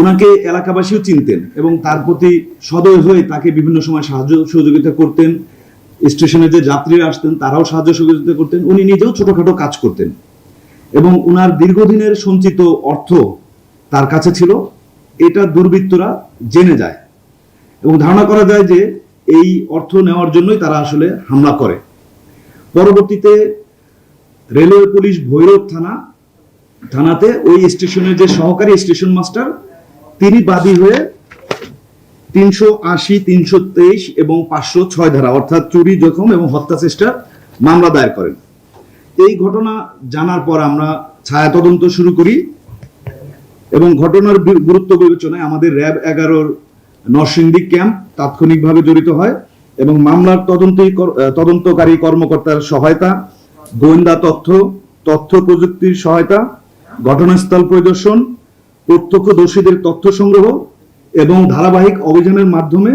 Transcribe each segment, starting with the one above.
ওনাকে এলাকাবাসীও চিনতেন এবং তার প্রতি সদয় হয়ে তাকে বিভিন্ন সময় সাহায্য সহযোগিতা করতেন। স্টেশনে যে যাত্রীরা আসতেন তারাও সাহায্য সহযোগিতা করতেন। উনি নিজেও ছোটখাটো কাজ করতেন এবং উনার দীর্ঘদিনের সঞ্চিত অর্থ তার কাছে ছিল। এটা দুর্বৃত্তরা জেনে যায় এবং ধারণা করা যায় যে এই অর্থ নেওয়ার জন্যই তারা আসলে হামলা করে। পরবর্তীতে রেলওয়ে পুলিশ ভৈরব থানাতে ওই স্টেশনের যে সহকারী স্টেশন মাস্টার তিনি বাদী হয়ে 380, 323 এবং 506 ধারা অর্থাৎ চুরি, জখম এবং হত্যা চেষ্টার মামলা দায়ের করেন। এই ঘটনা জানার পর আমরা ছায়া তদন্ত শুরু করি এবং ঘটনার গুরুত্ব বিবেচনায় আমাদের র্যাব 11 নরসিংদী ক্যাম্প তাৎক্ষণিকভাবে জড়িত হয় এবং মামলার তদন্তকারী কর্মকর্তার সহায়তা, গোয়েন্দা তথ্য প্রযুক্তির সহায়তা, ঘটনাস্থল পরিদর্শন, প্রত্যক্ষদর্শীদের তথ্য সংগ্রহ এবং ধারাবাহিক অভিযানের মাধ্যমে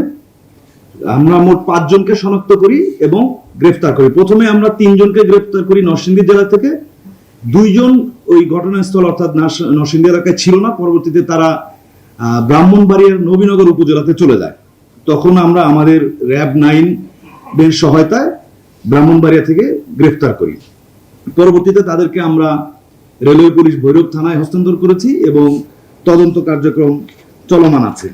আমরা মোট 5 জনকে শনাক্ত করি এবং গ্রেফতার করি। প্রথমে আমরা 3 জনকে গ্রেফতার করি নরসিংদী জেলা থেকে। 2 জন ওই ঘটনাস্থল অর্থাৎ নরসিংদী এলাকায় ছিল না। পরবর্তীতে তারা ব্রাহ্মণবাড়িয়ার নবীনগর উপজেলাতে চলে যায়। তখন আমরা আমাদের র্যাব 9 এর সহায়তায় ব্রাহ্মণবাড়িয়া থেকে গ্রেফতার করি। পরবর্তীতে তাদেরকে আমরা রেলওয়ে পুলিশ ভৈরব থানায় হস্তান্তর করেছি এবং তদন্ত কার্যক্রম চলমান আছে।